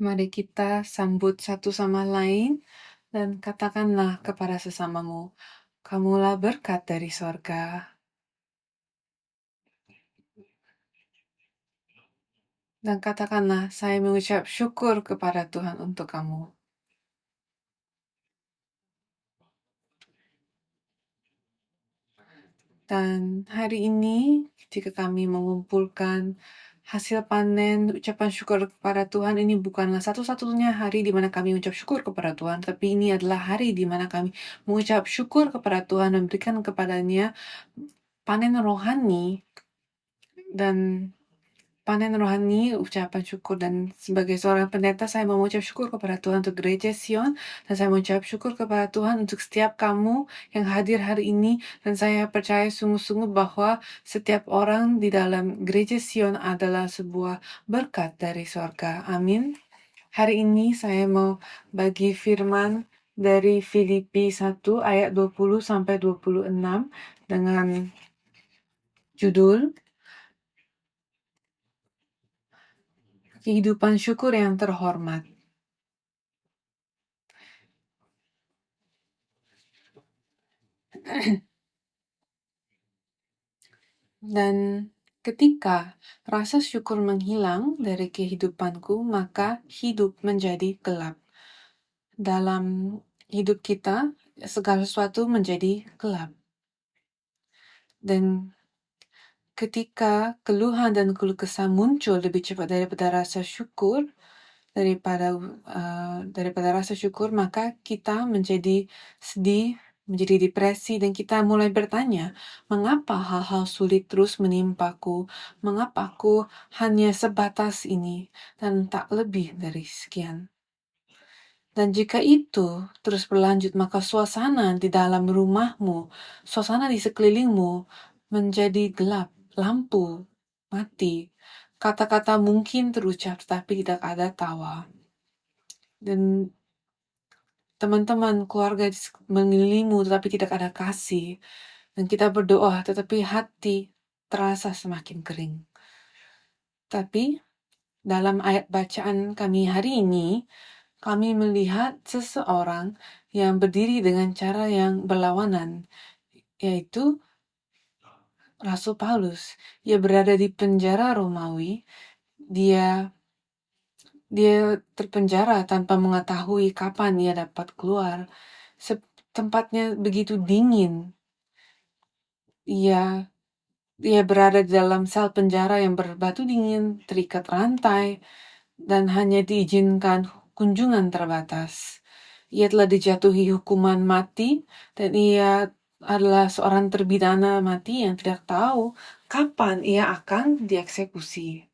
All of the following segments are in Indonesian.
Mari kita sambut satu sama lain dan katakanlah kepada sesamamu, "Kamulah berkat dari sorga." Dan katakanlah, "Saya mengucap syukur kepada Tuhan untuk kamu." Dan hari ini, ketika kami mengumpulkan hasil panen ucapan syukur kepada Tuhan, ini bukanlah satu-satunya hari di mana kami mengucap syukur kepada Tuhan, tapi ini adalah hari di mana kami mengucap syukur kepada Tuhan dan berikan kepadanya panen rohani dan panen rohani, ucapan syukur. Dan sebagai seorang pendeta, saya mau mengucap syukur kepada Tuhan untuk Gereja Sion, dan saya mengucap syukur kepada Tuhan untuk setiap kamu yang hadir hari ini, dan saya percaya sungguh-sungguh bahwa setiap orang di dalam Gereja Sion adalah sebuah berkat dari sorga. Amin. Hari ini saya mau bagi firman dari Filipi 1 ayat 20 sampai 26 dengan judul Kehidupan Syukur yang Terhormat. Dan ketika rasa syukur menghilang dari kehidupanku, maka hidup menjadi gelap. Dalam hidup kita, segala sesuatu menjadi gelap. Dan ketika keluhan dan keluh kesah muncul lebih cepat daripada rasa syukur, daripada rasa syukur, maka kita menjadi sedih, menjadi depresi, dan kita mulai bertanya, mengapa hal-hal sulit terus menimpaku? Mengapa aku hanya sebatas ini dan tak lebih dari sekian? Dan jika itu terus berlanjut, maka suasana di dalam rumahmu, suasana di sekelilingmu menjadi gelap, lampu mati. Kata-kata mungkin terucap, tetapi tidak ada tawa. Dan teman-teman, keluarga mengelilingimu, tetapi tidak ada kasih. Dan kita berdoa, tetapi hati terasa semakin kering. Tapi dalam ayat bacaan kami hari ini, kami melihat seseorang yang berdiri dengan cara yang berlawanan, yaitu Rasul Paulus. Ia berada di penjara Romawi. Dia terpenjara tanpa mengetahui kapan ia dapat keluar. Tempatnya begitu dingin. Ia berada di dalam sel penjara yang berbatu dingin, terikat rantai, dan hanya diizinkan kunjungan terbatas. Ia telah dijatuhi hukuman mati, dan ia adalah seorang terpidana mati yang tidak tahu kapan ia akan dieksekusi.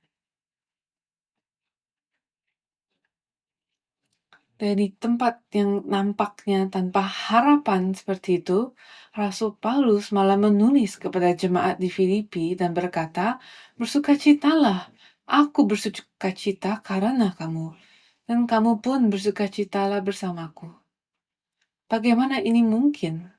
Dari tempat yang nampaknya tanpa harapan seperti itu, Rasul Paulus malah menulis kepada jemaat di Filipi dan berkata, "Bersukacitalah, aku bersukacita karena kamu, dan kamu pun bersukacitalah bersamaku." Bagaimana ini mungkin?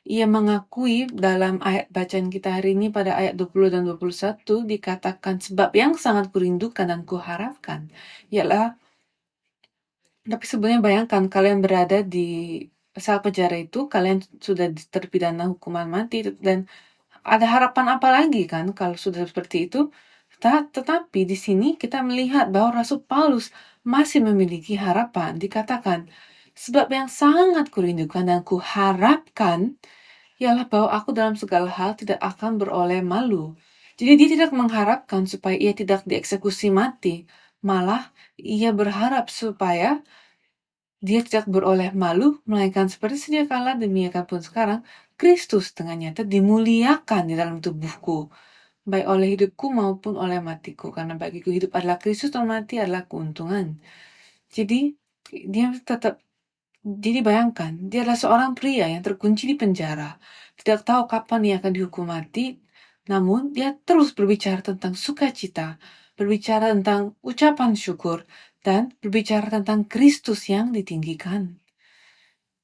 Ia mengakui dalam ayat bacaan kita hari ini pada ayat 20 dan 21 dikatakan, "Sebab yang sangat kurindukan dan kuharapkan ialah." Tapi sebenarnya bayangkan kalian berada di sel penjara itu, kalian sudah terpidana hukuman mati, dan ada harapan apa lagi kan kalau sudah seperti itu? Tetapi di sini kita melihat bahwa Rasul Paulus masih memiliki harapan. Dikatakan, sebab yang sangat kurindukan dan kuharapkan ialah bahwa aku dalam segala hal tidak akan beroleh malu. Jadi dia tidak mengharapkan supaya ia tidak dieksekusi mati. Malah ia berharap supaya dia tidak beroleh malu, melainkan seperti sedia kala demikian pun sekarang, Kristus dengan nyata dimuliakan di dalam tubuhku, baik oleh hidupku maupun oleh matiku. Karena bagiku hidup adalah Kristus dan mati adalah keuntungan. Jadi dia tetap, jadi bayangkan, dia adalah seorang pria yang terkunci di penjara, tidak tahu kapan ia akan dihukum mati, namun dia terus berbicara tentang sukacita, berbicara tentang ucapan syukur, dan berbicara tentang Kristus yang ditinggikan.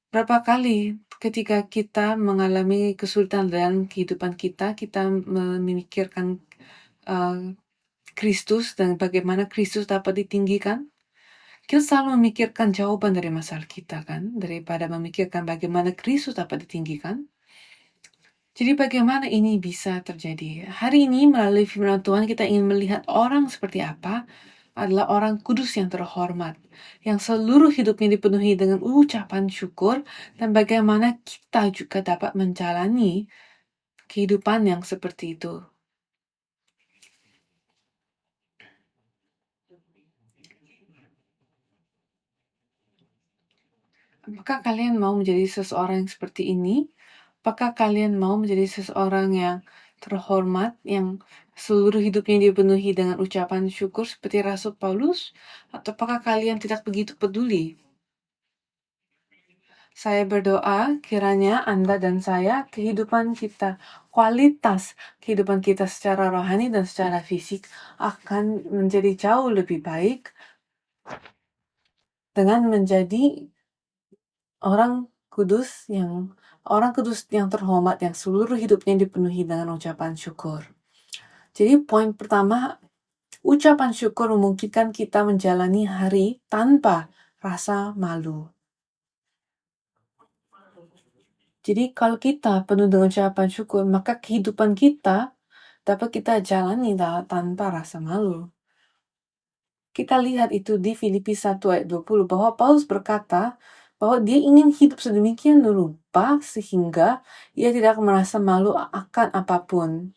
Berapa kali ketika kita mengalami kesulitan dalam kehidupan kita, kita memikirkan Kristus dan bagaimana Kristus dapat ditinggikan? kita selalu memikirkan jawaban dari masalah kita kan, daripada memikirkan bagaimana Kristus dapat ditinggikan. Jadi bagaimana ini bisa terjadi? Hari ini melalui firman Tuhan kita ingin melihat orang seperti apa adalah orang kudus yang terhormat, yang seluruh hidupnya dipenuhi dengan ucapan syukur, dan bagaimana kita juga dapat menjalani kehidupan yang seperti itu. Apakah kalian mau menjadi seseorang yang seperti ini? Apakah kalian mau menjadi seseorang yang terhormat, yang seluruh hidupnya dipenuhi dengan ucapan syukur seperti Rasul Paulus? Atau apakah kalian tidak begitu peduli? Saya berdoa kiranya Anda dan saya, kehidupan kita, kualitas kehidupan kita secara rohani dan secara fisik akan menjadi jauh lebih baik dengan menjadi orang kudus yang terhormat, yang seluruh hidupnya dipenuhi dengan ucapan syukur. Jadi poin pertama, ucapan syukur memungkinkan kita menjalani hari tanpa rasa malu. Jadi kalau kita penuh dengan ucapan syukur, maka kehidupan kita dapat kita jalani tanpa rasa malu. Kita lihat itu di Filipi 1 ayat 20 bahwa Paulus berkata bahwa dia ingin hidup sedemikian rupa sehingga ia tidak merasa malu akan apapun.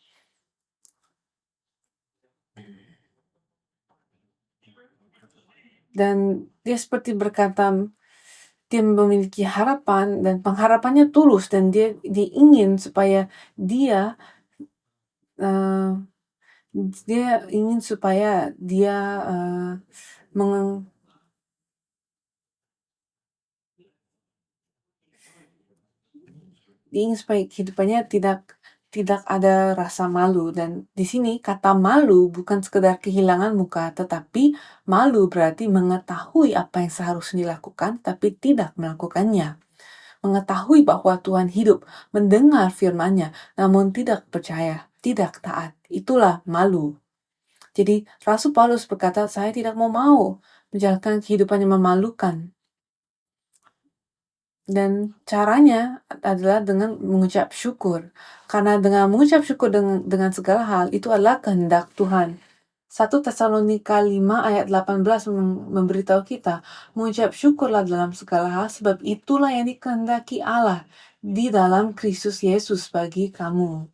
Dan dia seperti berkata, dia memiliki harapan dan pengharapannya tulus, dan dia ingin supaya dia ingin supaya dia dia ingin supaya kehidupannya tidak ada rasa malu. Dan di sini kata malu bukan sekedar kehilangan muka, tetapi malu berarti mengetahui apa yang seharusnya dilakukan tapi tidak melakukannya. Mengetahui bahwa Tuhan hidup, mendengar firman-Nya, namun tidak percaya, tidak taat. Itulah malu. Jadi Rasul Paulus berkata, saya tidak mau menjalankan kehidupan yang memalukan. Dan caranya adalah dengan mengucap syukur. Karena dengan mengucap syukur dengan segala hal, itu adalah kehendak Tuhan. 1 Tesalonika 5 ayat 18 memberitahu kita, mengucap syukurlah dalam segala hal, sebab itulah yang dikehendaki Allah di dalam Kristus Yesus bagi kamu.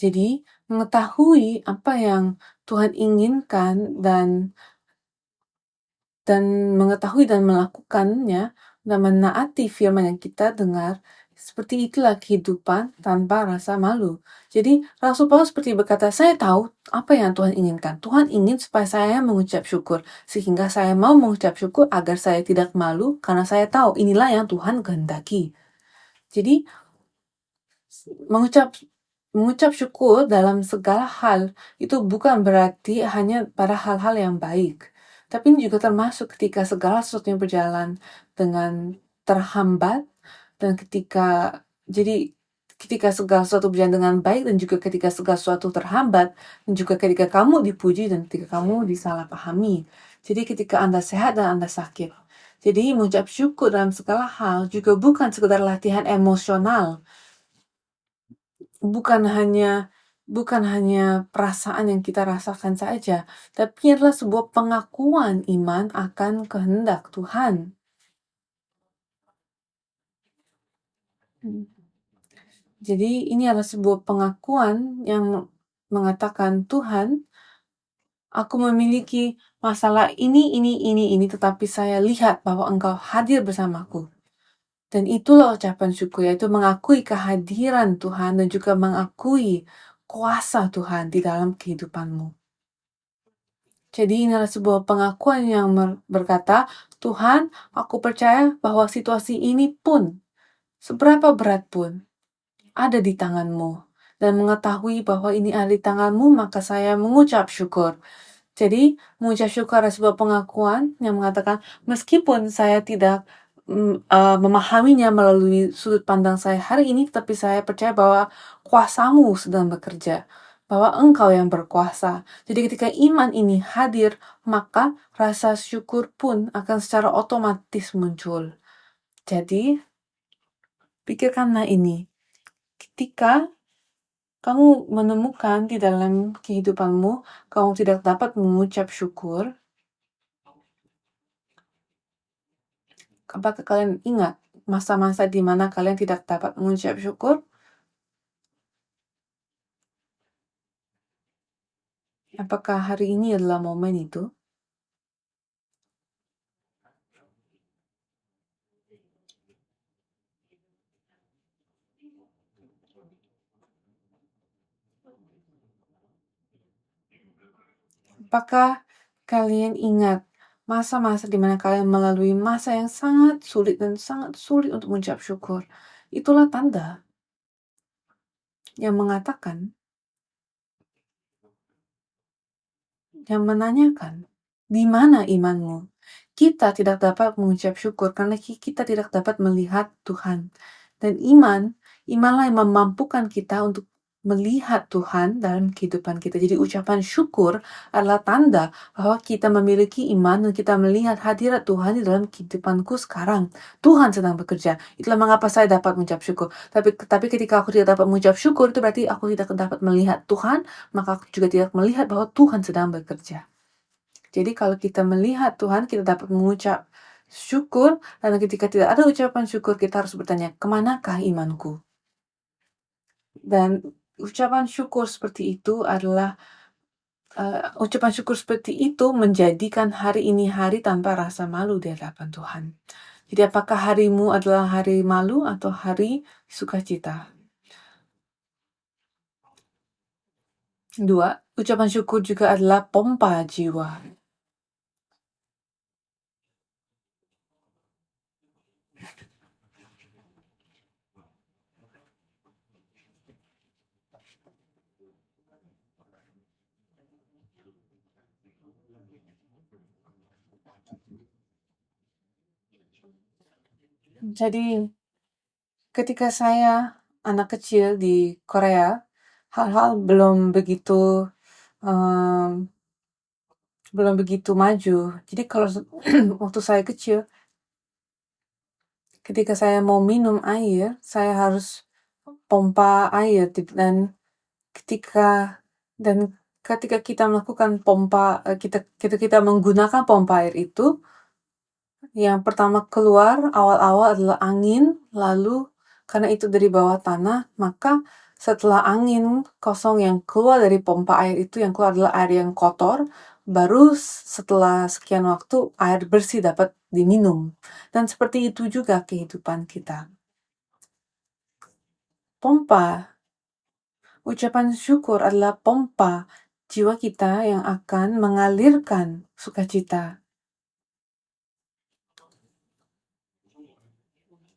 Jadi, mengetahui apa yang Tuhan inginkan dan mengetahui dan melakukannya dan menaati firman yang kita dengar, seperti itulah kehidupan tanpa rasa malu. Jadi Rasul Paulus seperti berkata, saya tahu apa yang Tuhan inginkan. Tuhan ingin supaya saya mengucap syukur, sehingga saya mau mengucap syukur agar saya tidak malu, karena saya tahu inilah yang Tuhan kehendaki. Jadi mengucap syukur dalam segala hal itu bukan berarti hanya pada hal-hal yang baik, tapi ini juga termasuk ketika segala sesuatu yang berjalan dengan terhambat, dan ketika segala sesuatu berjalan dengan baik, dan juga ketika segala sesuatu terhambat, dan juga ketika kamu dipuji dan ketika kamu disalahpahami. Jadi ketika Anda sehat dan Anda sakit. Jadi mengucap syukur dalam segala hal juga bukan sekedar latihan emosional, bukan hanya perasaan yang kita rasakan saja, tapi adalah sebuah pengakuan iman akan kehendak Tuhan. Jadi ini adalah sebuah pengakuan yang mengatakan, Tuhan, aku memiliki masalah ini, tetapi saya lihat bahwa Engkau hadir bersamaku. Dan itulah ucapan syukur, yaitu mengakui kehadiran Tuhan dan juga mengakui kuasa Tuhan di dalam kehidupanmu. Jadi ini adalah sebuah pengakuan yang berkata, Tuhan, aku percaya bahwa situasi ini pun, seberapa berat pun, ada di tangan-Mu. Dan mengetahui bahwa ini ada di tangan-Mu, maka saya mengucap syukur. Jadi mengucap syukur adalah sebuah pengakuan yang mengatakan, meskipun saya tidak memahaminya melalui sudut pandang saya hari ini, tapi saya percaya bahwa kuasa-Mu sedang bekerja. bahwa Engkau yang berkuasa. Jadi ketika iman ini hadir, maka rasa syukur pun akan secara otomatis muncul. Jadi, pikirkanlah ini. Ketika kamu menemukan di dalam kehidupanmu, kamu tidak dapat mengucap syukur, apakah kalian ingat masa-masa di mana kalian tidak dapat mengucap syukur? Apakah hari ini adalah momen itu? Apakah kalian ingat masa-masa di mana kalian melalui masa yang sangat sulit dan sangat sulit untuk mengucap syukur? Itulah tanda yang mengatakan, yang menanyakan, di mana imanmu? Kita tidak dapat mengucap syukur karena kita tidak dapat melihat Tuhan. Dan imanlah yang memampukan kita untuk melihat Tuhan dalam kehidupan kita. Jadi ucapan syukur adalah tanda bahwa kita memiliki iman dan kita melihat hadirat Tuhan di dalam kehidupanku sekarang. Tuhan sedang bekerja. Itulah mengapa saya dapat mengucap syukur. Tapi ketika aku tidak dapat mengucap syukur, itu berarti aku tidak dapat melihat Tuhan, maka aku juga tidak melihat bahwa Tuhan sedang bekerja. Jadi kalau kita melihat Tuhan, kita dapat mengucap syukur, dan ketika tidak ada ucapan syukur, kita harus bertanya, kemanakah imanku? Dan ucapan syukur seperti itu adalah ucapan syukur seperti itu menjadikan hari ini hari tanpa rasa malu di hadapan Tuhan. Jadi apakah harimu adalah hari malu atau hari sukacita? 2, ucapan syukur juga adalah pompa jiwa. Jadi ketika saya anak kecil di Korea, hal-hal belum begitu maju. Jadi kalau waktu saya kecil, ketika saya mau minum air, saya harus pompa air dan ketika ketika kita melakukan kita menggunakan pompa air itu, yang pertama keluar awal-awal adalah angin, lalu karena itu dari bawah tanah, maka setelah angin kosong yang keluar dari pompa air itu, yang keluar adalah air yang kotor, baru setelah sekian waktu air bersih dapat diminum. Dan seperti itu juga kehidupan kita. Ucapan syukur adalah pompa jiwa kita yang akan mengalirkan sukacita.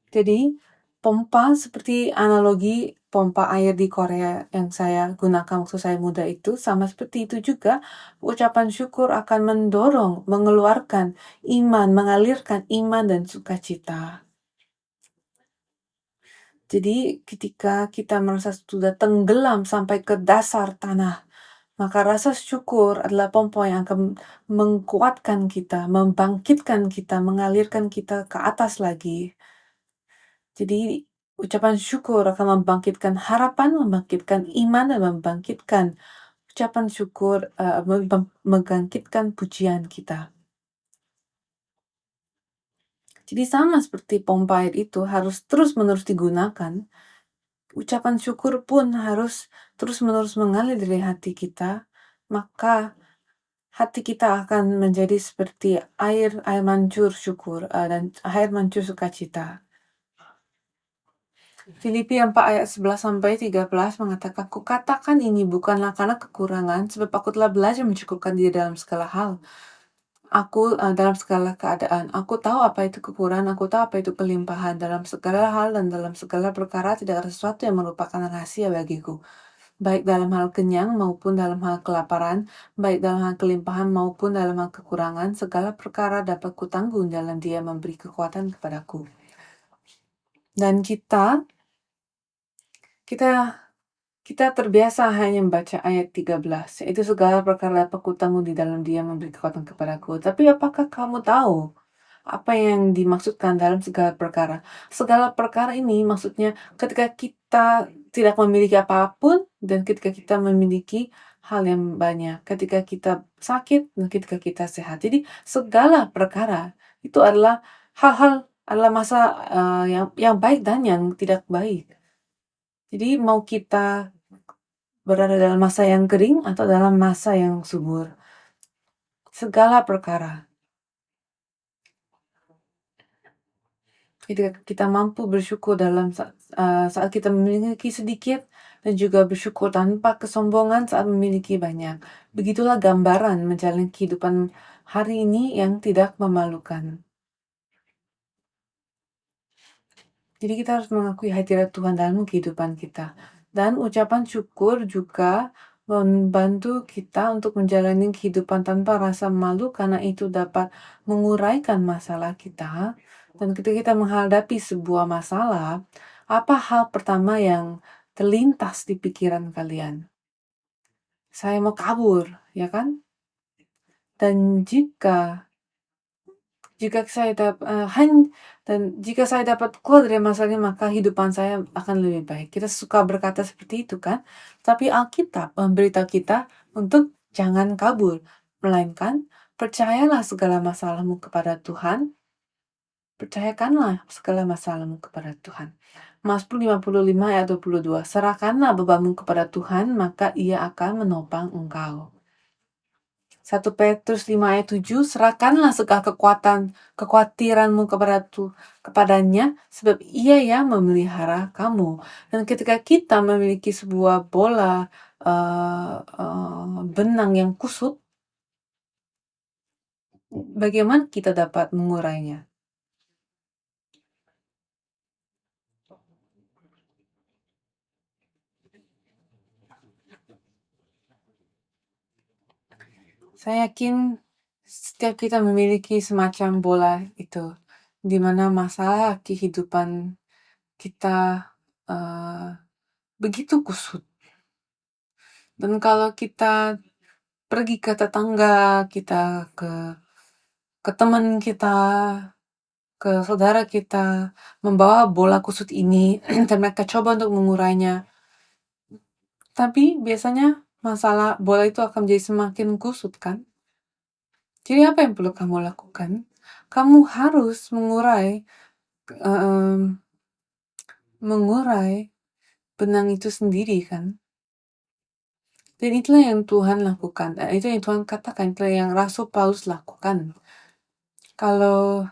Jadi, pompa seperti analogi pompa air di Korea yang saya gunakan waktu saya muda itu, sama seperti itu juga ucapan syukur akan mendorong, mengeluarkan iman, mengalirkan iman dan sukacita. Jadi ketika kita merasa sudah tenggelam sampai ke dasar tanah, maka rasa syukur adalah pompa yang akan menguatkan kita, membangkitkan kita, mengalirkan kita ke atas lagi. Jadi ucapan syukur akan membangkitkan harapan, membangkitkan iman, dan membangkitkan ucapan syukur, membangkitkan pujian kita. Jadi sama seperti pompa air itu harus terus-menerus digunakan, ucapan syukur pun harus terus-menerus mengalir dari hati kita, maka hati kita akan menjadi seperti air mancur syukur, dan air mancur sukacita. Filipi 4 ayat 11-13 mengatakan, kukatakan ini bukanlah karena kekurangan, sebab aku telah belajar mencukupkan diri dalam segala hal. Dalam segala keadaan. Aku tahu apa itu kekurangan, aku tahu apa itu kelimpahan. Dalam segala hal dan dalam segala perkara tidak ada sesuatu yang merupakan rahasia bagiku. Baik dalam hal kenyang maupun dalam hal kelaparan, baik dalam hal kelimpahan maupun dalam hal kekurangan, segala perkara dapat kutanggung dalam Dia memberi kekuatan kepadaku. Dan kita Kita terbiasa hanya membaca ayat 13, yaitu segala perkara dapat kutanggung di dalam Dia memberi kekuatan kepadaku. Tapi apakah kamu tahu apa yang dimaksudkan dalam segala perkara? Segala perkara ini maksudnya ketika kita tidak memiliki apapun dan ketika kita memiliki hal yang banyak, ketika kita sakit dan ketika kita sehat. Jadi segala perkara itu adalah hal-hal adalah masa yang baik dan yang tidak baik. Jadi mau kita berada dalam masa yang kering atau dalam masa yang subur, segala perkara. Ketika kita mampu bersyukur saat kita memiliki sedikit dan juga bersyukur tanpa kesombongan saat memiliki banyak. Begitulah gambaran menjalani kehidupan hari ini yang tidak memalukan. Jadi kita harus mengakui hadirat Tuhan dalam kehidupan kita. Dan ucapan syukur juga membantu kita untuk menjalani kehidupan tanpa rasa malu karena itu dapat menguraikan masalah kita. Dan ketika kita menghadapi sebuah masalah, apa hal pertama yang terlintas di pikiran kalian? Saya mau kabur, ya kan? Dan jika saya dapat keluar dari masalah ini, maka hidupan saya akan lebih baik. Kita suka berkata seperti itu kan? Tapi Alkitab memberitahu kita untuk jangan kabur, melainkan percayalah segala masalahmu kepada Tuhan. Percayakanlah segala masalahmu kepada Tuhan. Mazmur 55 ayat 22. Serahkanlah bebanmu kepada Tuhan, maka Ia akan menopang engkau. 1 Petrus 5 ayat 7, serahkanlah segala kekhawatiranmu kepadanya, sebab Ia yang memelihara kamu. Dan ketika kita memiliki sebuah bola benang yang kusut, bagaimana kita dapat mengurainya? Saya yakin setiap kita memiliki semacam bola itu, di mana masalah kehidupan kita begitu kusut. Dan kalau kita pergi ke tetangga kita, ke teman kita, ke saudara kita, membawa bola kusut ini, dan mereka coba untuk mengurainya. Tapi biasanya masalah bola itu akan menjadi semakin kusut kan? Jadi apa yang perlu kamu lakukan? Kamu harus mengurai benang itu sendiri kan? Dan itulah yang Tuhan lakukan. Itu yang Tuhan katakan, itulah yang Rasul Paulus lakukan. Kalau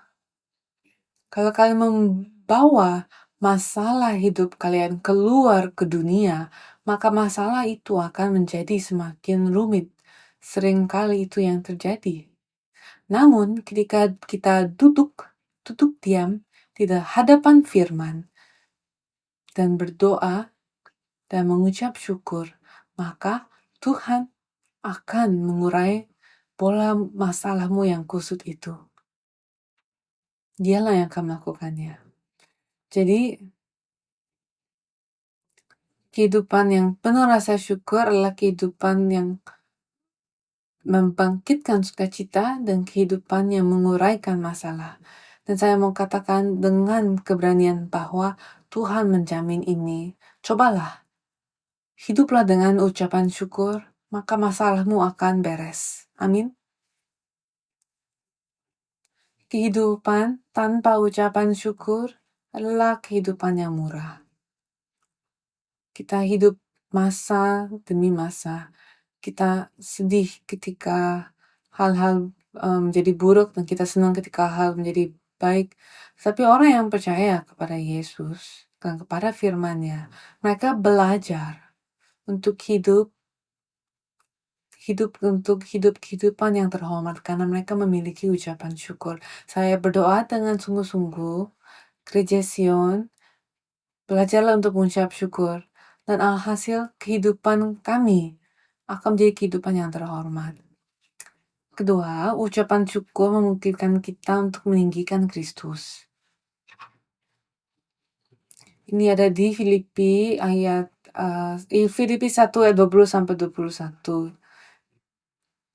kalian membawa masalah hidup kalian keluar ke dunia, maka masalah itu akan menjadi semakin rumit. Seringkali itu yang terjadi. Namun, ketika kita duduk diam di hadapan firman dan berdoa dan mengucap syukur, maka Tuhan akan mengurai bola masalahmu yang kusut itu. Dialah yang akan melakukannya. Jadi, kehidupan yang penuh rasa syukur adalah kehidupan yang membangkitkan sukacita dan kehidupan yang menguraikan masalah. Dan saya mau katakan dengan keberanian bahwa Tuhan menjamin ini. Cobalah, hiduplah dengan ucapan syukur, maka masalahmu akan beres. Amin. Kehidupan tanpa ucapan syukur adalah kehidupan yang murah. Kita hidup masa demi masa. Kita sedih ketika hal-hal menjadi buruk dan kita senang ketika hal menjadi baik. Tapi orang yang percaya kepada Yesus dan kepada firman-Nya, mereka belajar untuk hidup kehidupan yang terhormat karena mereka memiliki ucapan syukur. Saya berdoa dengan sungguh-sungguh, Gereja Sion, belajarlah untuk mengucap syukur. Dan alhasil kehidupan kami akan menjadi kehidupan yang terhormat. Kedua, ucapan syukur memungkinkan kita untuk meninggikan Kristus. Ini ada di Filipi ayat Filipi 1 ayat 20-21.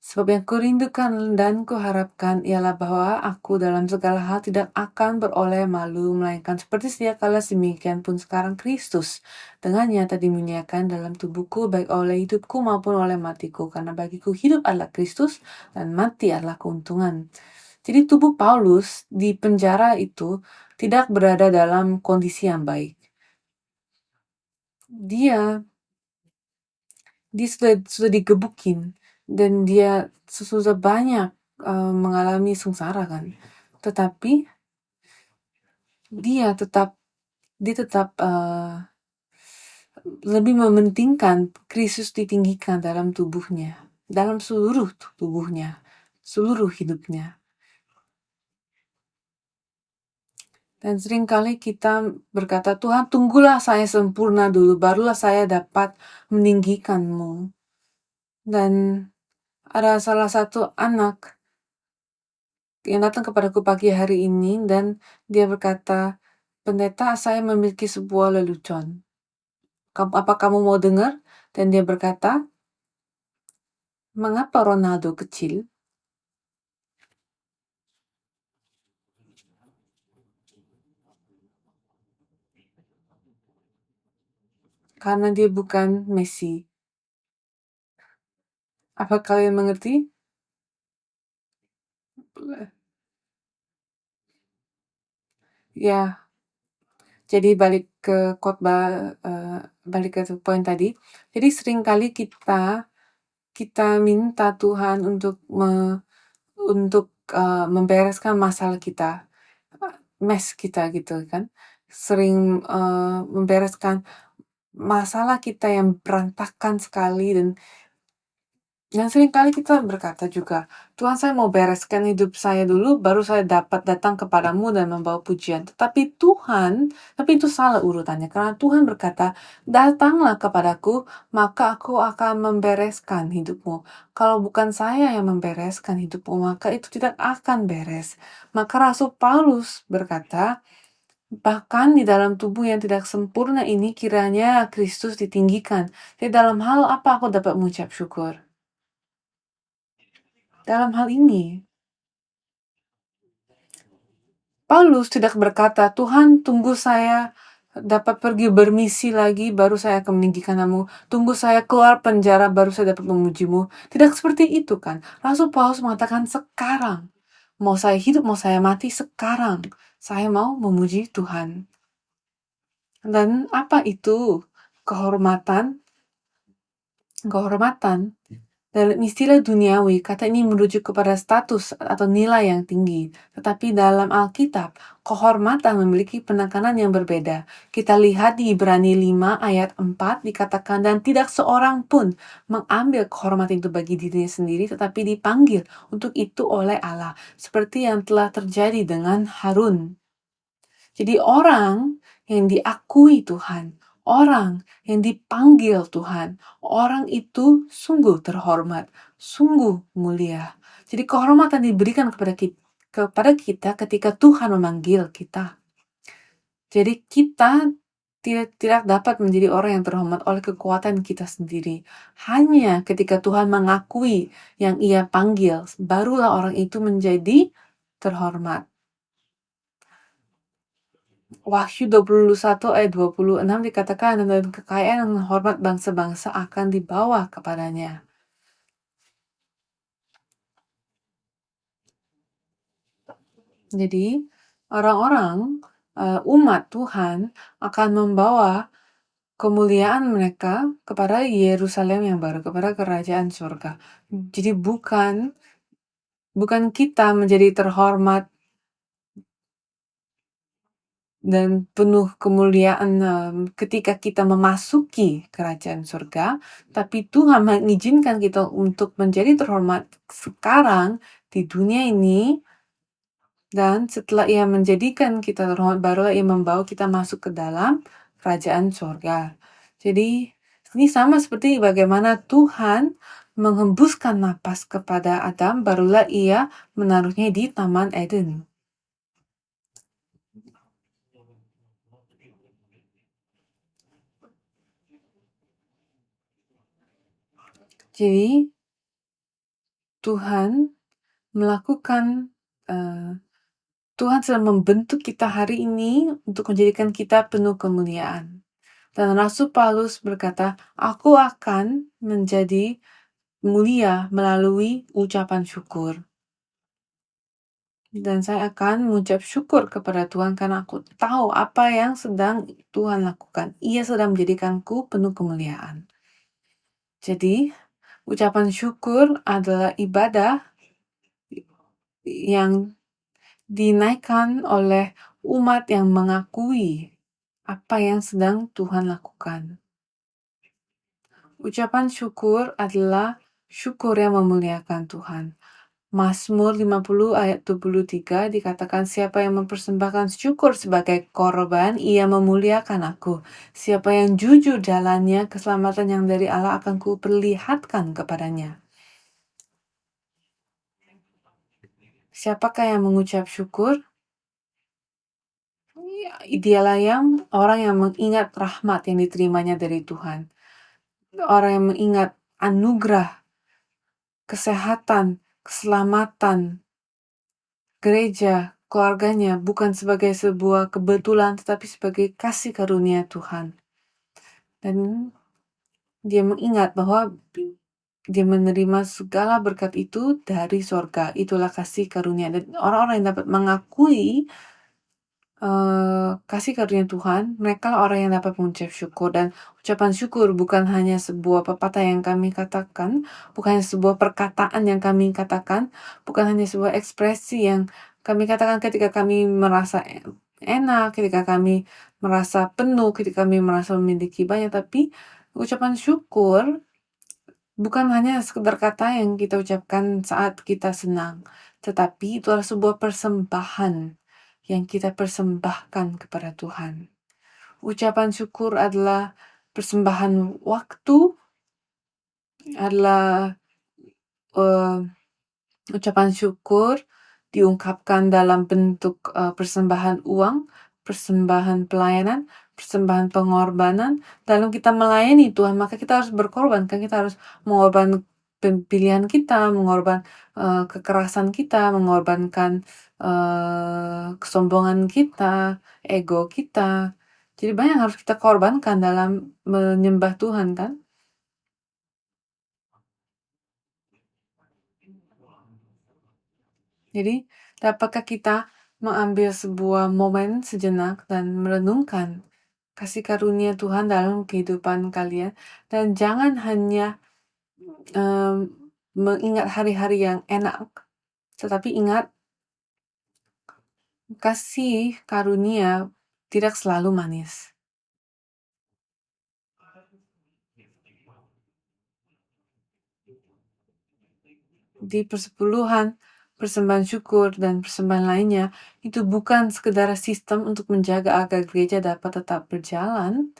Sebab yang kurindukan dan kuharapkan ialah bahwa aku dalam segala hal tidak akan beroleh malu, melainkan seperti sedia kala demikian pun sekarang Kristus dengan nyata dimuliakan dalam tubuhku, baik oleh hidupku maupun oleh matiku. Karena bagiku hidup adalah Kristus dan mati adalah keuntungan. Jadi tubuh Paulus di penjara itu tidak berada dalam kondisi yang baik. Dia sudah digebukin dan dia sudah banyak mengalami sengsara kan. Tetapi dia tetap lebih mementingkan Kristus ditinggikan dalam tubuhnya, dalam seluruh tubuhnya, seluruh hidupnya. Dan seringkali kita berkata, Tuhan tunggulah saya sempurna dulu, barulah saya dapat meninggikanmu. Dan ada salah satu anak yang datang kepadaku pagi hari ini dan dia berkata, pendeta, saya memiliki sebuah lelucon. Apa kamu mau dengar? Dan dia berkata, mengapa Ronaldo kecil? Karena dia bukan Messi. Apa kalian mengerti? Ya, jadi balik ke khotbah, balik ke poin tadi. Jadi seringkali kita minta Tuhan untuk membereskan masalah kita, mess kita gitu kan. Sering membereskan masalah kita yang berantakan sekali dan seringkali kita berkata juga, Tuhan saya mau bereskan hidup saya dulu, baru saya dapat datang kepadamu dan membawa pujian. Tapi itu salah urutannya. Karena Tuhan berkata, datanglah kepadaku, maka aku akan membereskan hidupmu. Kalau bukan saya yang membereskan hidupmu, maka itu tidak akan beres. Maka Rasul Paulus berkata, bahkan di dalam tubuh yang tidak sempurna ini kiranya Kristus ditinggikan. Jadi dalam hal apa aku dapat mengucap syukur? Dalam hal ini, Paulus tidak berkata, Tuhan tunggu saya dapat pergi bermisi lagi, baru saya akan meninggikan namamu. Tunggu saya keluar penjara, baru saya dapat memujimu. Tidak seperti itu kan. Rasul Paulus mengatakan sekarang. Mau saya hidup, mau saya mati, sekarang. Saya mau memuji Tuhan. Dan apa itu kehormatan? Kehormatan dalam istilah duniawi, kata ini merujuk kepada status atau nilai yang tinggi. Tetapi dalam Alkitab, kehormatan memiliki penekanan yang berbeda. Kita lihat di Ibrani 5 ayat 4 dikatakan, dan tidak seorang pun mengambil kehormatan itu bagi dirinya sendiri, tetapi dipanggil untuk itu oleh Allah. Seperti yang telah terjadi dengan Harun. Jadi orang yang diakui Tuhan, orang yang dipanggil Tuhan, orang itu sungguh terhormat, sungguh mulia. Jadi kehormatan diberikan kepada kita ketika Tuhan memanggil kita. Jadi kita tidak dapat menjadi orang yang terhormat oleh kekuatan kita sendiri. Hanya ketika Tuhan mengakui yang Ia panggil, barulah orang itu menjadi terhormat. Wahyu 21 ayat 26 dikatakan, dan kekayaan dan hormat bangsa-bangsa akan dibawa kepadanya. Jadi, orang-orang, umat Tuhan akan membawa kemuliaan mereka kepada Yerusalem yang baru, kepada kerajaan surga. Jadi bukan kita menjadi terhormat dan penuh kemuliaan ketika kita memasuki kerajaan surga, tapi Tuhan mengizinkan kita untuk menjadi terhormat sekarang di dunia ini, dan setelah Ia menjadikan kita terhormat, barulah Ia membawa kita masuk ke dalam kerajaan surga. Jadi ini sama seperti bagaimana Tuhan menghembuskan napas kepada Adam, barulah Ia menaruhnya di Taman Eden. Jadi Tuhan melakukan Tuhan sedang membentuk kita hari ini untuk menjadikan kita penuh kemuliaan. Dan Rasul Paulus berkata, "Aku akan menjadi mulia melalui ucapan syukur." Dan saya akan mengucap syukur kepada Tuhan karena aku tahu apa yang sedang Tuhan lakukan. Ia sedang menjadikanku penuh kemuliaan. Jadi, ucapan syukur adalah ibadah yang dinaikkan oleh umat yang mengakui apa yang sedang Tuhan lakukan. Ucapan syukur adalah syukur yang memuliakan Tuhan. Mazmur 50 ayat 23 dikatakan, siapa yang mempersembahkan syukur sebagai korban, ia memuliakan aku. Siapa yang jujur jalannya, keselamatan yang dari Allah akan kuperlihatkan kepadanya. Siapakah yang mengucap syukur? Dialah orang yang mengingat rahmat yang diterimanya dari Tuhan. Orang yang mengingat anugerah, kesehatan, keselamatan, gereja, keluarganya bukan sebagai sebuah kebetulan tetapi sebagai kasih karunia Tuhan. Dan dia mengingat bahwa dia menerima segala berkat itu dari sorga. Itulah kasih karunia. Dan orang-orang yang dapat mengakui kasih karunia Tuhan, mereka lah orang yang dapat mengucap syukur. Dan ucapan syukur bukan hanya sebuah pepatah yang kami katakan, bukan hanya sebuah perkataan yang kami katakan, bukan hanya sebuah ekspresi yang kami katakan ketika kami merasa enak, ketika kami merasa penuh, ketika kami merasa memiliki banyak, tapi ucapan syukur bukan hanya sekedar kata yang kita ucapkan saat kita senang, tetapi itu adalah sebuah persembahan yang kita persembahkan kepada Tuhan. Ucapan syukur adalah persembahan waktu, adalah ucapan syukur diungkapkan dalam bentuk persembahan uang, persembahan pelayanan, persembahan pengorbanan. Dalam kita melayani Tuhan, maka kita harus berkorban, kan kita harus mengorbankan pilihan kita, mengorbankan kekerasan kita, mengorbankan kesombongan kita, ego kita. Jadi banyak yang harus kita korbankan dalam menyembah Tuhan, kan? Jadi, dapatkah kita mengambil sebuah momen sejenak dan merenungkan kasih karunia Tuhan dalam kehidupan kalian, dan jangan hanya mengingat hari-hari yang enak, tetapi ingat kasih karunia tidak selalu manis. Di persepuluhan, persembahan syukur, dan persembahan lainnya, itu bukan sekedar sistem untuk menjaga agar gereja dapat tetap berjalan,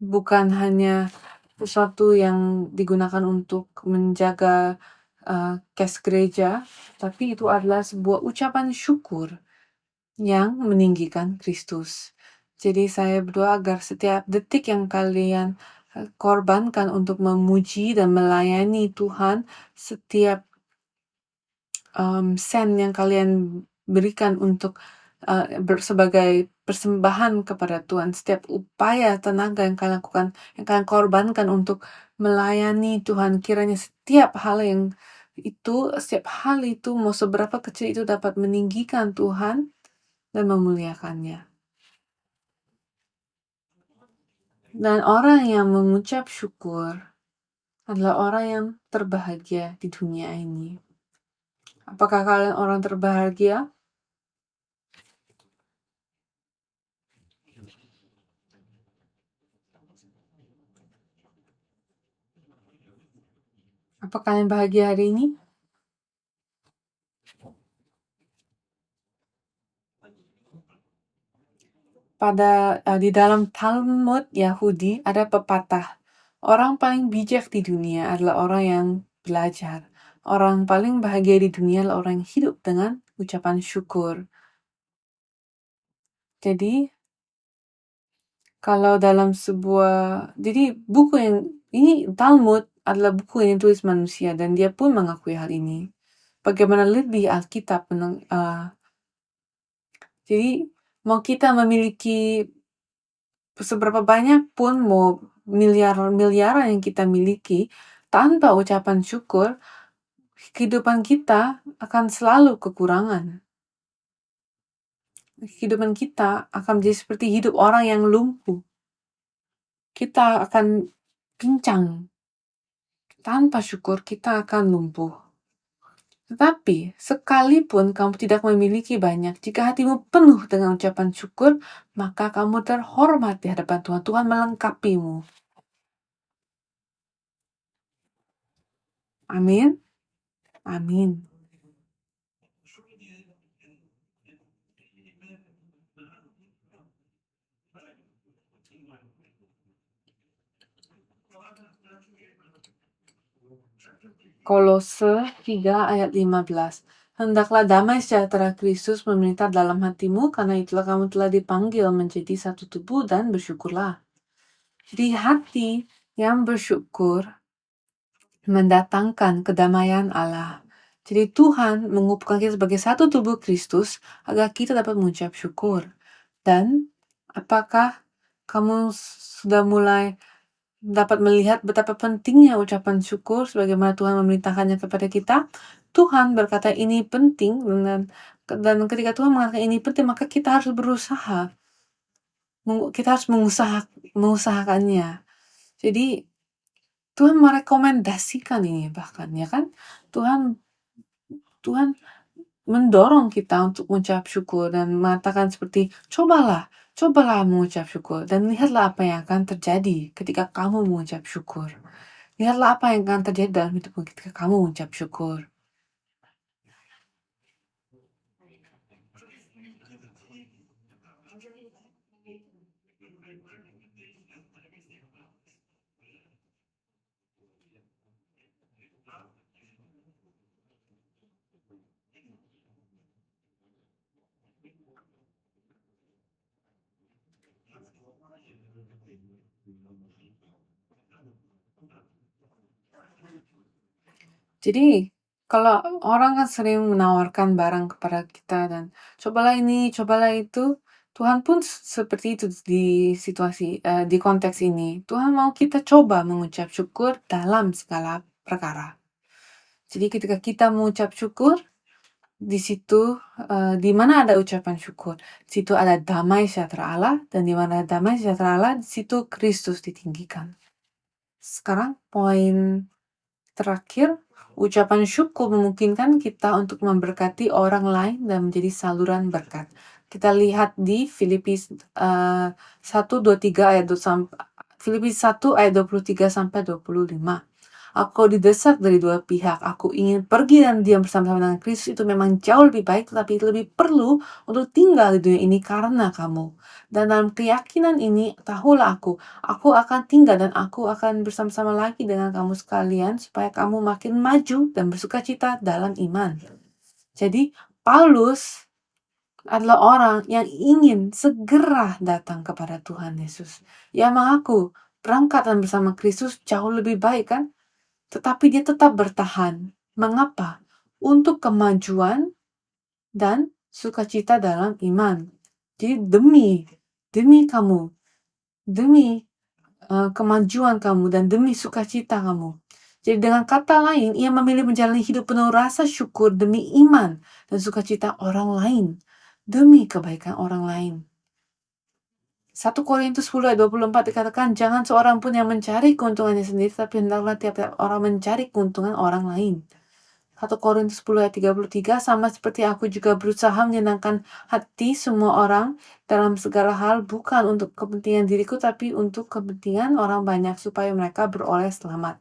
bukan hanya sesuatu yang digunakan untuk menjaga cash gereja, tapi itu adalah sebuah ucapan syukur yang meninggikan Kristus. Jadi saya berdoa agar setiap detik yang kalian korbankan untuk memuji dan melayani Tuhan, setiap sen yang kalian berikan untuk sebagai persembahan kepada Tuhan, setiap upaya tenaga yang kalian lakukan, yang kalian korbankan untuk melayani Tuhan, kiranya setiap hal itu mau seberapa kecil itu dapat meninggikan Tuhan dan memuliakannya. Dan orang yang mengucap syukur adalah orang yang terbahagia di dunia ini. Apakah kalian orang terbahagia? Apa kalian bahagia hari ini? Di dalam Talmud Yahudi ada pepatah, orang paling bijak di dunia adalah orang yang belajar. Orang paling bahagia di dunia adalah orang yang hidup dengan ucapan syukur. Jadi, kalau dalam jadi buku yang ini Talmud adalah buku yang ditulis manusia dan dia pun mengakui hal ini. Bagaimana lebih Alkitab jadi mau kita memiliki seberapa banyak pun, mau miliaran yang kita miliki, tanpa ucapan syukur, kehidupan kita akan selalu kekurangan. Kehidupan kita akan menjadi seperti hidup orang yang lumpuh. Kita akan pincang. Tanpa syukur, kita akan lumpuh. Tetapi, sekalipun kamu tidak memiliki banyak, jika hatimu penuh dengan ucapan syukur, maka kamu terhormat di hadapan Tuhan. Tuhan melengkapimu. Amin. Amin. Kolose 3 ayat 15. Hendaklah damai sejahtera Kristus memerintah dalam hatimu, karena itulah kamu telah dipanggil menjadi satu tubuh dan bersyukurlah. Jadi hati yang bersyukur mendatangkan kedamaian Allah. Jadi Tuhan mengumpulkan kita sebagai satu tubuh Kristus agar kita dapat mengucap syukur. Dan apakah kamu sudah mulai dapat melihat betapa pentingnya ucapan syukur sebagaimana Tuhan memerintahkannya kepada kita? Tuhan berkata ini penting, dan ketika Tuhan mengatakan ini penting, maka kita harus berusaha. Kita harus mengusahakannya. Jadi Tuhan merekomendasikan ini bahkan, ya kan? Tuhan mendorong kita untuk mengucap syukur dan mengatakan seperti, cobalah mengucap syukur dan lihatlah apa yang akan terjadi ketika kamu mengucap syukur. Lihatlah apa yang akan terjadi dalam hidupmu ketika kamu mengucap syukur. Jadi, kalau orang kan sering menawarkan barang kepada kita dan cobalah ini, cobalah itu, Tuhan pun seperti itu di situasi, di konteks ini. Tuhan mau kita coba mengucap syukur dalam segala perkara. Jadi ketika kita mengucap syukur, di situ, di mana ada ucapan syukur, di situ ada damai sejahtera Allah, dan di mana ada damai sejahtera Allah, di situ Kristus ditinggikan. Sekarang poin terakhir, ucapan syukur memungkinkan kita untuk memberkati orang lain dan menjadi saluran berkat. Kita lihat di Filipi 1:23 ayat 23 sampai 25. Aku didesak dari dua pihak. Aku ingin pergi dan diam bersama-sama dengan Kristus, itu memang jauh lebih baik, tetapi lebih perlu untuk tinggal di dunia ini karena kamu. Dan dalam keyakinan ini, tahulah aku akan tinggal dan aku akan bersama-sama lagi dengan kamu sekalian, supaya kamu makin maju dan bersukacita dalam iman. Jadi, Paulus adalah orang yang ingin segera datang kepada Tuhan Yesus. Ia mengaku berangkat dan bersama Kristus jauh lebih baik, kan? Tetapi dia tetap bertahan. Mengapa? Untuk kemajuan dan sukacita dalam iman. Jadi demi kamu, demi kemajuan kamu dan demi sukacita kamu. Jadi dengan kata lain, ia memilih menjalani hidup penuh rasa syukur demi iman dan sukacita orang lain, demi kebaikan orang lain. 1 Korintus 10 ayat 24 dikatakan, jangan seorang pun yang mencari keuntungannya sendiri, tapi hendaklah tiap-tiap orang mencari keuntungan orang lain. 1 Korintus 10 ayat 33, sama seperti aku juga berusaha menyenangkan hati semua orang dalam segala hal, bukan untuk kepentingan diriku, tapi untuk kepentingan orang banyak, supaya mereka beroleh selamat.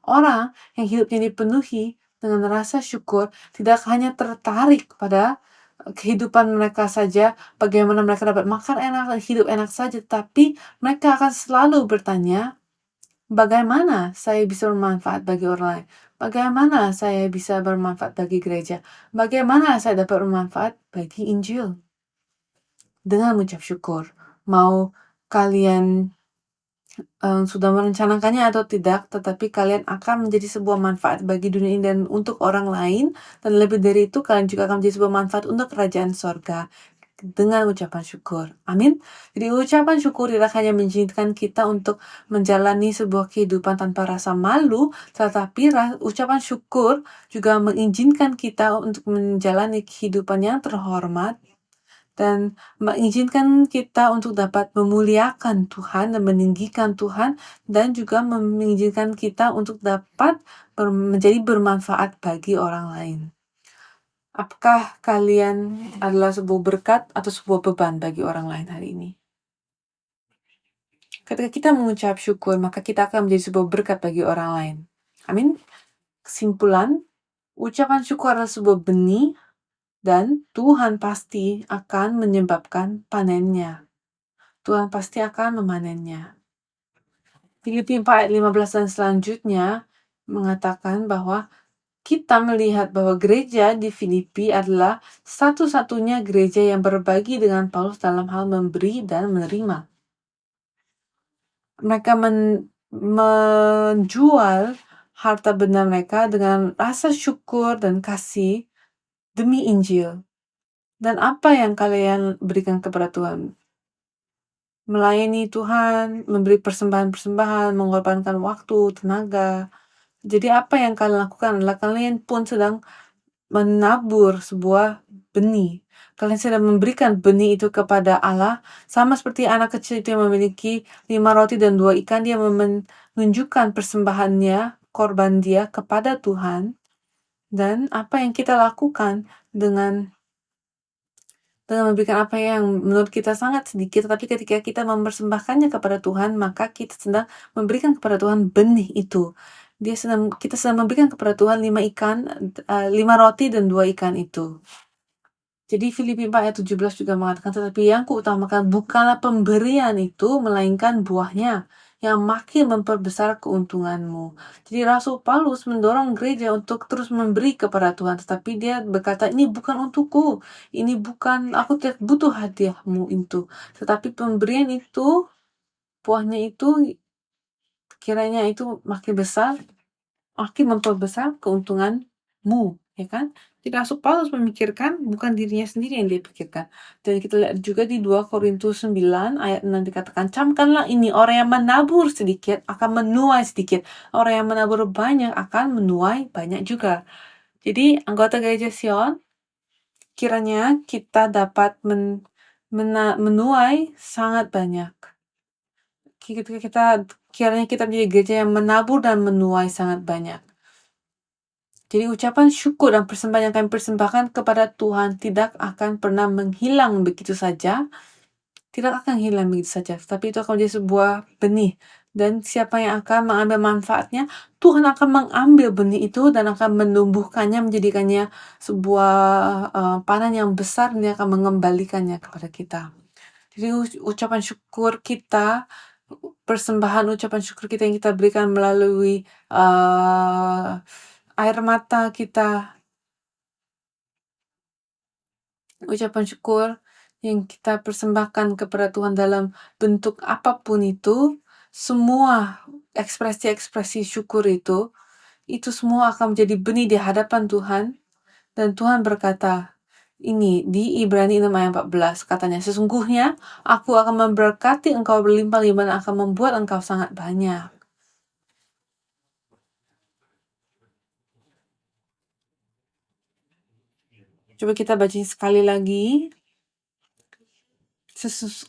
Orang yang hidupnya dipenuhi dengan rasa syukur tidak hanya tertarik pada kehidupan mereka saja, bagaimana mereka dapat makan enak, hidup enak saja, tapi mereka akan selalu bertanya, bagaimana saya bisa bermanfaat bagi orang lain? Bagaimana saya bisa bermanfaat bagi gereja? Bagaimana saya dapat bermanfaat bagi Injil? Dengan mengucap syukur, mau kalian sudah merencanakannya atau tidak, tetapi kalian akan menjadi sebuah manfaat bagi dunia ini dan untuk orang lain, dan lebih dari itu kalian juga akan menjadi sebuah manfaat untuk kerajaan sorga dengan ucapan syukur. Amin. Jadi ucapan syukur tidak hanya mengizinkan kita untuk menjalani sebuah kehidupan tanpa rasa malu, tetapi ucapan syukur juga mengizinkan kita untuk menjalani kehidupan yang terhormat dan mengizinkan kita untuk dapat memuliakan Tuhan dan meninggikan Tuhan, dan juga mengizinkan kita untuk dapat menjadi bermanfaat bagi orang lain. Apakah kalian adalah sebuah berkat atau sebuah beban bagi orang lain hari ini? Ketika kita mengucap syukur, maka kita akan menjadi sebuah berkat bagi orang lain. Amin. Kesimpulan, ucapan syukur adalah sebuah benih dan Tuhan pasti akan menyebabkan panennya. Tuhan pasti akan memanennya. Filipi 4 ayat 15 dan selanjutnya mengatakan bahwa kita melihat bahwa gereja di Filipi adalah satu-satunya gereja yang berbagi dengan Paulus dalam hal memberi dan menerima. Mereka menjual harta benda mereka dengan rasa syukur dan kasih demi Injil. Dan apa yang kalian berikan kepada Tuhan? Melayani Tuhan, memberi persembahan-persembahan, mengorbankan waktu, tenaga. Jadi apa yang kalian lakukan adalah kalian pun sedang menabur sebuah benih. Kalian sedang memberikan benih itu kepada Allah, sama seperti anak kecil itu yang memiliki 5 roti dan 2 ikan, dia menunjukkan persembahannya, korban dia kepada Tuhan. Dan apa yang kita lakukan dengan memberikan apa yang menurut kita sangat sedikit, tetapi ketika kita mempersembahkannya kepada Tuhan, maka kita sedang memberikan kepada Tuhan benih itu. Kita sedang memberikan kepada Tuhan 5 roti dan 2 ikan itu. Jadi Filipi 4 ayat 17 juga mengatakan, tetapi yang kuutamakan bukanlah pemberian itu, melainkan buahnya, yang makin memperbesar keuntunganmu. Jadi Rasul Paulus mendorong gereja untuk terus memberi kepada Tuhan, tetapi dia berkata, ini bukan untukku, ini bukan, aku tidak butuh hadiahmu itu, tetapi pemberian itu, buahnya itu, kiranya itu makin besar, makin memperbesar keuntunganmu, ya kan? Jadi Rasul Paulus memikirkan bukan dirinya sendiri yang dia pikirkan. Dan kita lihat juga di 2 Korintus 9 ayat 6 dikatakan, camkanlah ini, orang yang menabur sedikit akan menuai sedikit, orang yang menabur banyak akan menuai banyak juga. Jadi anggota gereja Sion, kiranya kita dapat menuai sangat banyak. Kiranya kita menjadi gereja yang menabur dan menuai sangat banyak. Jadi ucapan syukur dan persembahan yang kami persembahkan kepada Tuhan tidak akan pernah menghilang begitu saja. Tidak akan hilang begitu saja. Tapi itu akan menjadi sebuah benih. Dan siapa yang akan mengambil manfaatnya, Tuhan akan mengambil benih itu dan akan menumbuhkannya, menjadikannya sebuah panen yang besar, dan dia akan mengembalikannya kepada kita. Jadi ucapan syukur kita, persembahan ucapan syukur kita yang kita berikan melalui air mata kita, ucapan syukur yang kita persembahkan kepada Tuhan dalam bentuk apapun itu, semua ekspresi-ekspresi syukur itu semua akan menjadi benih di hadapan Tuhan. Dan Tuhan berkata, ini di Ibrani 6 ayat 14, katanya, sesungguhnya aku akan memberkati engkau berlimpah-limpah dan akan membuat engkau sangat banyak. Coba kita baca sekali lagi.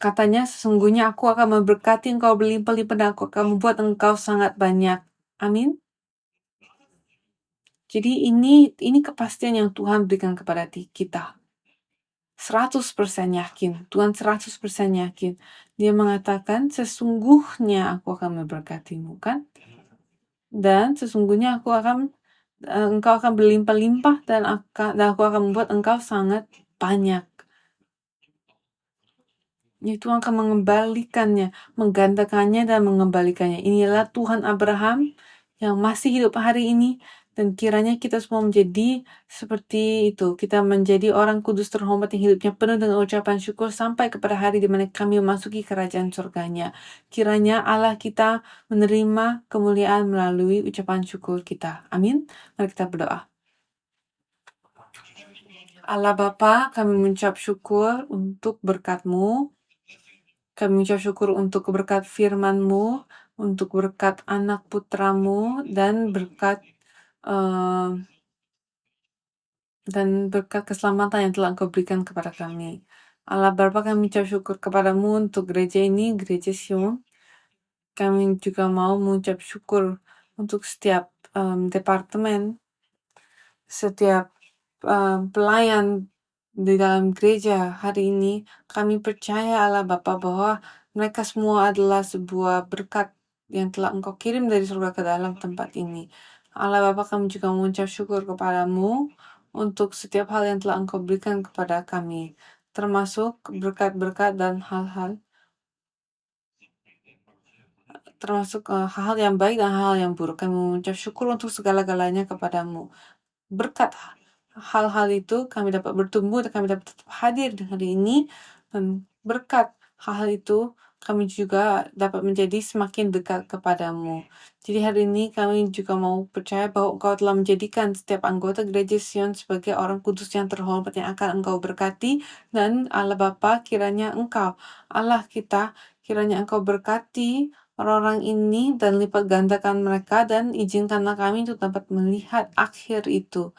Katanya, sesungguhnya aku akan memberkati engkau berlimpah-limpah dan aku akan membuat engkau sangat banyak. Amin. Jadi ini kepastian yang Tuhan berikan kepada kita. 100% yakin. Tuhan 100% yakin. Dia mengatakan, sesungguhnya aku akan memberkatimu, kan? Dan sesungguhnya engkau akan berlimpah-limpah dan aku akan membuat engkau sangat banyak. Tuhan akan mengembalikannya, menggandakannya dan mengembalikannya. Inilah Tuhan Abraham yang masih hidup hari ini Dan kiranya kita semua menjadi seperti itu. Kita menjadi orang kudus terhormat yang hidupnya penuh dengan ucapan syukur sampai kepada hari di mana kami memasuki kerajaan surganya. Kiranya Allah kita menerima kemuliaan melalui ucapan syukur kita. Amin. Mari kita berdoa. Allah Bapa, kami mengucap syukur untuk berkat-Mu. Kami mengucap syukur untuk berkat firman-Mu, untuk berkat anak putramu, dan berkat keselamatan yang telah Engkau berikan kepada kami. Allah Bapa, kami mengucap syukur kepadamu untuk gereja ini, Gereja Sion. Kami juga mau mengucap syukur untuk setiap departemen, setiap pelayan di dalam gereja hari ini. Kami percaya Allah Bapa bahwa mereka semua adalah sebuah berkat yang telah Engkau kirim dari surga ke dalam tempat ini. Allah Bapa, kami juga mengucap syukur kepadamu untuk setiap hal yang telah Engkau berikan kepada kami, termasuk berkat-berkat dan hal-hal termasuk hal-hal yang baik dan hal-hal yang buruk. Kami mengucap syukur untuk segala-galanya kepadamu. Berkat hal-hal itu kami dapat bertumbuh dan kami dapat tetap hadir di hari ini, dan berkat hal-hal itu kami juga dapat menjadi semakin dekat kepadamu. Jadi hari ini kami juga mau percaya bahwa Engkau telah menjadikan setiap anggota Gereja Sion sebagai orang kudus yang terhormat yang akan Engkau berkati. Dan Allah Bapa, kiranya Engkau, Allah kita, kiranya Engkau berkati orang-orang ini dan lipat gandakan mereka, dan izinkanlah kami untuk dapat melihat akhir itu,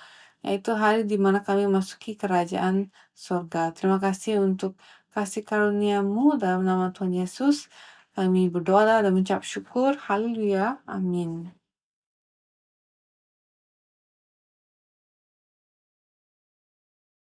yaitu hari di mana kami masuki kerajaan surga. Terima kasih untuk kasih karunia-Mu dalam nama Tuhan Yesus. Kami berdoa dan mengucap syukur. Haleluya. Amin.